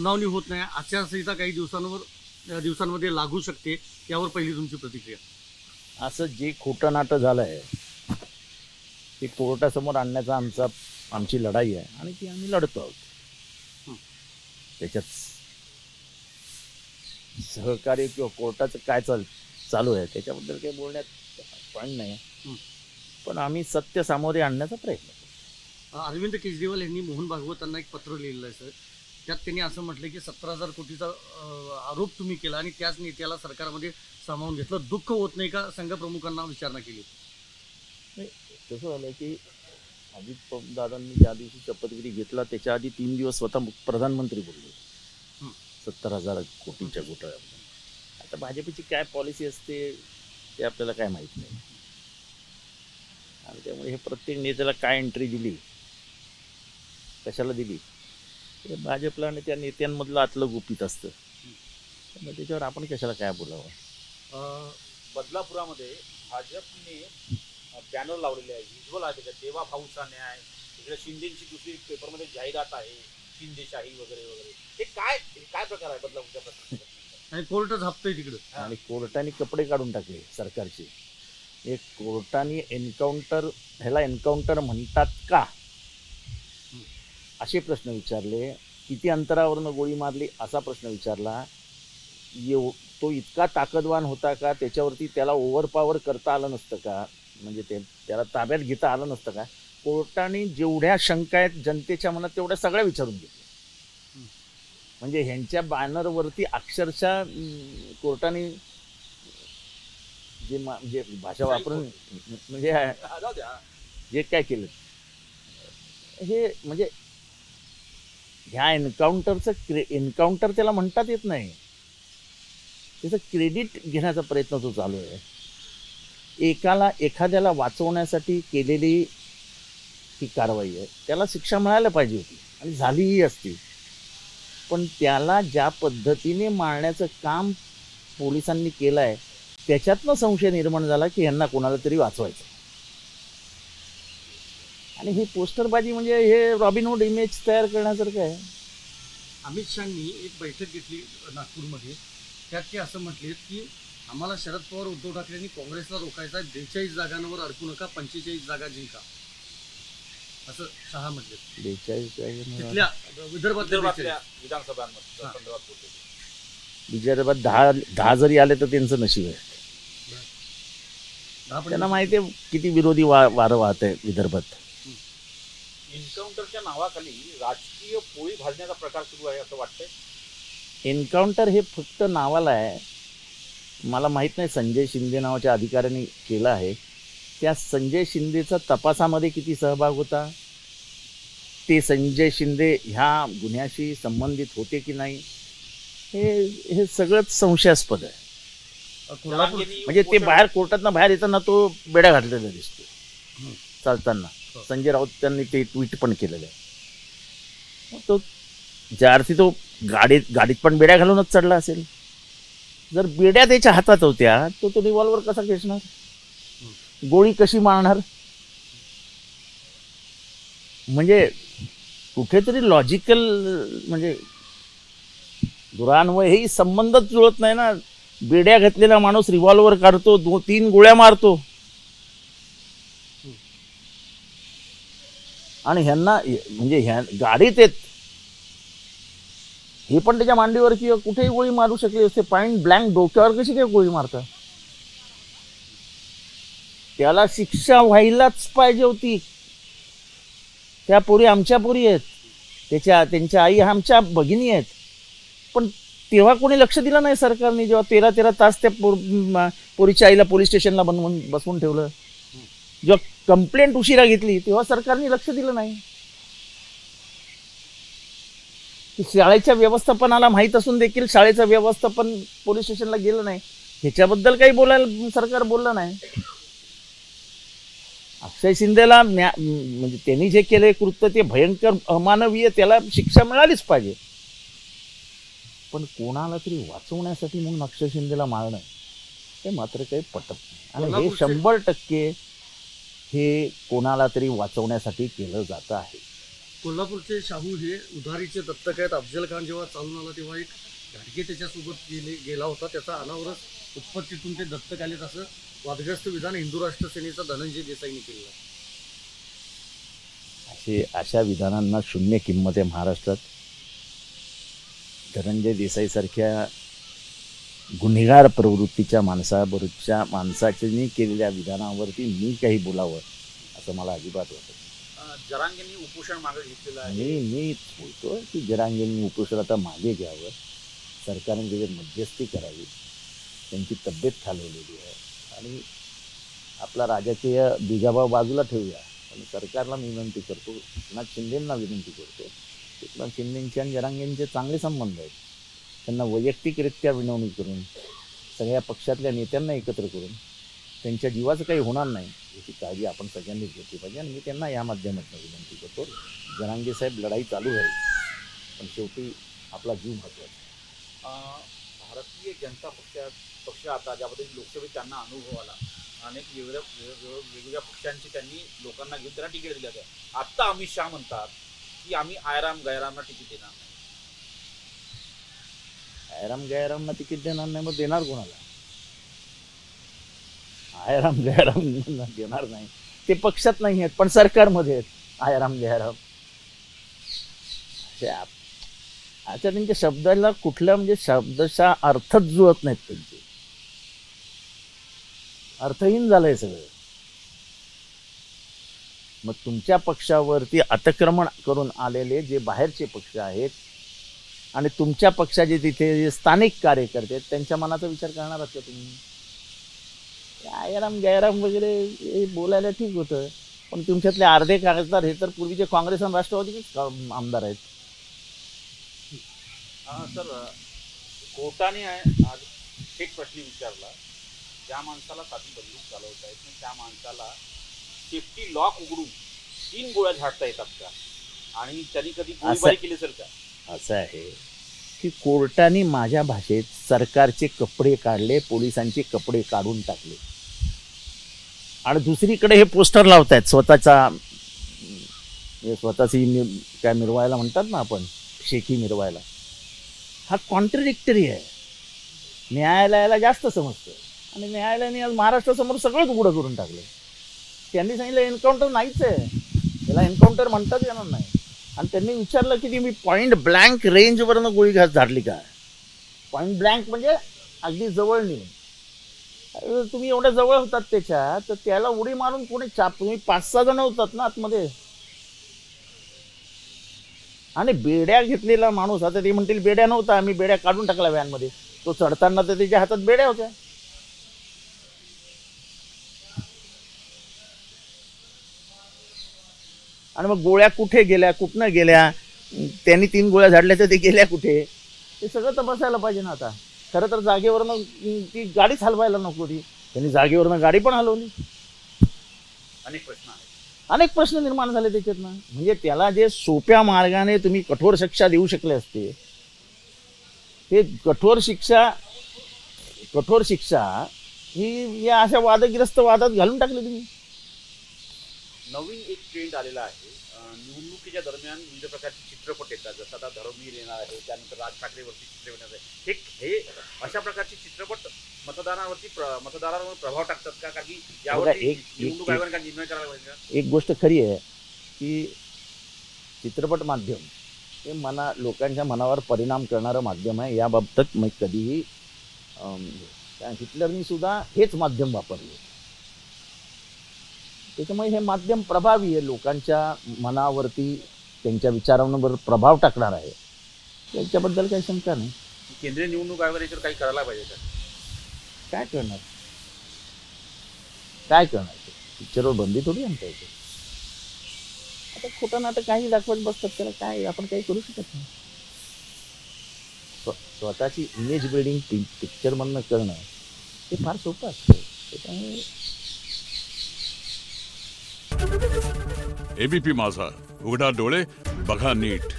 सुनावणी होत नाही, आचारसंहिता काही दिवसांमध्ये लागू शकते, यावर पहिली तुमची प्रतिक्रिया? असं जे खोटं नाटं झालं आहे ते कोर्टासमोर आणण्याचा आमची लढाई आहे आणि ती आम्ही लढतो आहोत. त्याच्यात सहकार्य किंवा कोर्टाचं काय चालू आहे त्याच्याबद्दल काही बोलण्यात पण नाही, पण आम्ही सत्य सामोरे आणण्याचा प्रयत्न करतो. अरविंद केजरीवाल यांनी मोहन भागवतांना एक पत्र लिहिलं आहे सर. त्यात त्यांनी असं म्हटलं की 17,000 कोटीचा आरोप तुम्ही केला आणि त्याच नेत्याला सरकारमध्ये सामावून घेतलं. दुःख होत नाही का? संघप्रमुखांना विचारणा केली. नाही, कसं झालं की अजित दादांनी ज्या दिवशी शपथविधी घेतला त्याच्या आधी 3 दिवस स्वतः प्रधानमंत्री बोलले 70,000 कोटीच्या घोटाळ्यामध्ये. आता भाजपची काय पॉलिसी असते ते आपल्याला काय माहीत नाही, आणि त्यामुळे हे प्रत्येक नेत्याला काय एंट्री दिली, कशाला दिली, ते भाजपला आणि त्या नेत्यांमधलं आतलं गुपित असतं. त्यामुळे त्याच्यावर आपण कशाला काय बोलावं. बदलापुरामध्ये भाजपने बॅनर लावलेले आहे, व्हिज्युअल आहे त्याच्यात, देवा भाऊचा न्याय, इकडे शिंदेची दुसरी पेपरमध्ये जाहिरात आहे, शिंदेशाही वगैरे वगैरे. हे काय प्रकार आहे बदलापूरच्या प्रकार? आणि कोर्ट झापतंय तिकडं, आणि कोर्टाने कपडे काढून टाकले सरकारचे. एक कोर्टाने एन्काउंटर, ह्याला एन्काउंटर म्हणतात का असे प्रश्न विचारले. किती अंतरावरनं गोळी मारली असा प्रश्न विचारला. तो इतका ताकदवान होता का, त्याच्यावरती त्याला ओव्हरपॉवर करता आलं नसतं का, म्हणजे त्याला ताब्यात घेता आलं नसतं का? कोर्टाने जेवढ्या शंका आहेत जनतेच्या मनात तेवढ्या सगळ्या विचारून घेतल्या. म्हणजे ह्यांच्या बॅनरवरती अक्षरशः कोर्टाने जे भाषा वापरून म्हणजे जे काय केलं हे, म्हणजे ह्या एन्काउंटर त्याला म्हणतात येत नाही, त्याचं क्रेडिट घेण्याचा प्रयत्न तो चालू आहे. एखाद्याला वाचवण्यासाठी केलेली ही कारवाई आहे, त्याला शिक्षा मिळायला पाहिजे होती आणि झालीही असती, पण त्याला ज्या पद्धतीने मारण्याचं काम पोलिसांनी केलं आहे त्याच्यातनं संशय निर्माण झाला की ह्यांना कोणाला तरी वाचवायचं. आणि ही पोस्टरबाजी म्हणजे हे रॉबिनहूड इमेज तयार करण्यासारखं आहे. अमित शहानी एक बैठक घेतली नागपूरमध्ये, त्यात ते असं म्हटले की आम्हाला शरद पवार उद्धव ठाकरेंनी काँग्रेसला रोखायचा, 42 जागांवर अडकू नका, 45 जागा जिंका, असं शहा म्हटले. 42 तिथल्या विदर्भातल्या विदर्भात 10 जरी आले तर त्यांचं नशीब आहे. त्यांना माहिती आहे किती विरोधी वारं वाहत आहे विदर्भात. एन्काउंटरच्या नावाखाली राजकीय पोळी भाजण्याचा प्रकार सुरू आहे असं वाटतंय. एन्काउंटर हे फक्त नावाला आहे. मला माहीत नाही संजय शिंदे नावाच्या अधिकाऱ्यांनी केलं आहे, त्या संजय शिंदेचा तपासामध्ये किती सहभाग होता, ते संजय शिंदे ह्या गुन्ह्याशी संबंधित होते की नाही, हे सगळंच संशयास्पद आहे. म्हणजे ते बाहेर कोर्टातनं बाहेर येताना तो बेड्या घातलेला दिसतो चालताना. संजय राऊत त्यांनी ते ट्विट पण केलेलं आहे. तो ज्या अर्थी तो गाडीत पण बेड्या घालूनच चढला असेल. जर बेड्या त्याच्या हातात होत्या तो रिव्हॉल्वर कसा खेचणार, गोळी कशी मारणार? म्हणजे कुठेतरी लॉजिकल म्हणजे दुरान्वय हे संबंधच जुळत नाही ना. बेड्या घातलेला माणूस रिव्हॉल्वर काढतो, 2-3 गोळ्या मारतो, आणि ह्यांना म्हणजे ह्या गाडीत येत हे पण त्याच्या मांडीवर किंवा कुठेही गोळी मारू शकले असते. पॉइंट ब्लँक डोक्यावर कशी काय गोळी मारतात? त्याला शिक्षा व्हायलाच पाहिजे होती. त्या पोरी आमच्या पोरी आहेत, त्यांच्या आई आमच्या भगिनी आहेत, पण तेव्हा कोणी लक्ष दिलं नाही सरकारने. जेव्हा 13 तास त्या पोरीच्या आईला पोलीस स्टेशनला बसवून ठेवलं, जेव्हा कंप्लेंट उशिरा घेतली तेव्हा सरकारने लक्ष दिलं नाही. शाळेच्या व्यवस्थापनाला माहीत असून देखील शाळेचं व्यवस्थापन पोलीस स्टेशनला गेलं नाही, ह्याच्याबद्दल काही बोलायला सरकार बोललं नाही. अक्षय शिंदेला म्हणजे त्यांनी जे केले कृत्य ते भयंकर अमानवीय, त्याला शिक्षा मिळालीच पाहिजे, पण कोणाला तरी वाचवण्यासाठी म्हणून अक्षय शिंदेला मारणं हे मात्र काही पटत नाही. आणि हे 100% हे कोणाला तरी वाचवण्यासाठी केलं जातं आहे. कोल्हापूरचे शाहू हे उधारीचे दत्तक आहेत. अफजल खान जेव्हा चालून आला तेव्हा एक घाटगे त्याच्यासोबत गेला होता. त्याचा अनावरच उत्पत्तीतून ते दत्तक आलेत असं वादग्रस्त विधान हिंदू राष्ट्र सेनेचा धनंजय देसाईंनी केलेलं आहे. अशा विधानांना शून्य किंमत आहे महाराष्ट्रात. धनंजय देसाईसारख्या गुन्हेगार प्रवृत्तीच्या माणसाने केलेल्या विधानावरती मी काही बोलावं असं मला अजिबात वाटत. जरांगेंनी उपोषण मागे घेतलेलं आहे. मी बोलतो की जरांगेंनी उपोषण आता मागे घ्यावं, सरकारने त्याच्यात मध्यस्थी करावी, त्यांची तब्येत खालवलेली आहे आणि आपला राजकीय दुजाभाव बाजूला ठेवूया. आणि सरकारला मी विनंती करतो, एकनाथ शिंदेंना विनंती करतो, एकनाथ शिंदेंचे आणि जरांगेंचे चांगले संबंध आहेत. त्यांना वैयक्तिकरित्या विनवणी करून सगळ्या पक्षातल्या नेत्यांना एकत्र करून त्यांच्या जीवाचं काही होणार नाही याची काळजी आपण सगळ्यांनीच घेतली पाहिजे. आणि मी त्यांना या माध्यमातून विनंती करतो, जरांगे साहेब लढाई चालू आहे पण शेवटी आपला जीव महत्त्वाचा. भारतीय जनता पक्ष आता ज्यामध्ये लोकसभेत त्यांना अनुभव आला, अनेक वेगवेगळ्या पक्षांची त्यांनी लोकांना घेऊन त्यांना तिकीट दिलं आहे. आत्ता अमित शहा म्हणतात की आम्ही आयराम गैरामना तिकीट देणार नाही. आयराम गैरामना तिकीट देणार नाही, मग देणार कोणाला? आयराम गैराम देणार नाही ते पक्षात नाही आहेत पण सरकारमध्ये आहेत आयराम गैराम. अच्छा, त्यांच्या शब्दाला कुठल्या म्हणजे शब्दाचा अर्थच जुळत नाहीत, त्यांचे अर्थहीन झालंय सगळं. मग तुमच्या पक्षावरती अतिक्रमण करून आलेले जे बाहेरचे पक्ष आहेत आणि तुमच्या पक्षाचे तिथे जे स्थानिक कार्यकर्ते आहेत त्यांच्या मनाचा विचार करणार आहात का तुम्ही? आयराम गैराम वगैरे हे बोलायला ठीक होतं, पण तुमच्यातले अर्धे खासदार हे तर पूर्वीचे काँग्रेस आणि राष्ट्रवादीचेच आमदार आहेत. सर, कोर्टाने आज एक प्रश्न विचारला, ज्या माणसाला साधी बंदूक चालवता येत नाही त्या माणसाला सेफ्टी लॉक उघडून 3 गोळ्या झाडता येतात का, आणि त्यांनी कधी गोळीबारी केली असेल का? असं आहे की कोर्टाने माझ्या भाषेत सरकारचे कपडे काढले, पोलिसांचे कपडे काढून टाकले आणि दुसरीकडे हे पोस्टर लावतायत स्वतःची काय मिरवायला म्हणतात ना आपण, शेकी मिरवायला. हा कॉन्ट्रडिक्टरी आहे. न्यायालयाला जास्त समजतं आणि न्यायालयाने आज महाराष्ट्रासमोर सगळंच उघडं करून टाकलं. त्यांनी सांगितलं एन्काउंटर नाहीच आहे, त्याला एन्काउंटर म्हणताच येणार नाही. आणि त्यांनी विचारलं की मी पॉईंट ब्लँक रेंजवरनं गोळी झाडली का? पॉईंट ब्लँक म्हणजे अगदी जवळ नेऊन. तुम्ही एवढ्या जवळ होतात त्याच्या, तर त्याला उडी मारून कोणी तुम्ही 5-6 जण होतात ना आतमध्ये. आणि बेड्या घेतलेला माणूस, आता ते म्हणतील बेड्या नव्हता, आम्ही बेड्या काढून टाकल्या व्हॅनमध्ये. तो चढताना तर त्याच्या हातात बेड्या होत्या. आणि मग गोळ्या कुठे गेल्या, कुठनं गेल्या, त्यांनी 3 गोळ्या झाडल्या तर ते गेल्या कुठे, ते सगळं तपासायला पाहिजे ना. आता खरं तर जागेवरनं ती गाडीच हलवायला नको होती, त्यांनी जागेवरनं गाडी पण हलवली. अनेक प्रश्न निर्माण झाले त्याच्यातनं. म्हणजे त्याला जे सोप्या मार्गाने तुम्ही कठोर शिक्षा देऊ शकले असते, ते कठोर शिक्षा ही या अशा वादग्रस्त वादात घालून टाकले तुम्ही. नवीन एक ट्रेंड आलेला आहे, निवडणुकीच्या दरम्यान विविध प्रकारचे चित्रपट येतात, जसं आता धर्मवीर येणार आहे, त्यानंतर राज ठाकरेवरती चित्रपट येणार आहे. हे अशा प्रकारचे चित्रपट मतदारांवर प्रभाव टाकतात का? कारण की यावरती निवडणूक आयोगाने काय निर्णय करायला पाहिजे का? एक गोष्ट खरी आहे की चित्रपट माध्यम हे लोकांच्या मनावर परिणाम करणारं माध्यम आहे. याबाबतीत मग कधीही हिटलरनी सुद्धा हेच माध्यम वापरले. त्याच्यामुळे हे माध्यम प्रभावी आहे, लोकांच्या मनावरती त्यांच्या विचारांवर प्रभाव टाकणार आहे, याच्याबद्दल काही शंका नाही. केंद्रीय निवडणूक आयोगाने याच्यावर काही करायला पाहिजे का? काय करणार पिक्चरवर बंदी थोडी आणता येते. आता खोटं नाटक काही दाखवत बसतात, त्याला काय आपण काही करू शकत नाही. स्वतःची इमेज बिल्डिंग पिक्चरमधनं करणं हे फार सोपं असतं. त्याच्यामुळे एबीपी माझा, उघडा डोळे बघा नीट.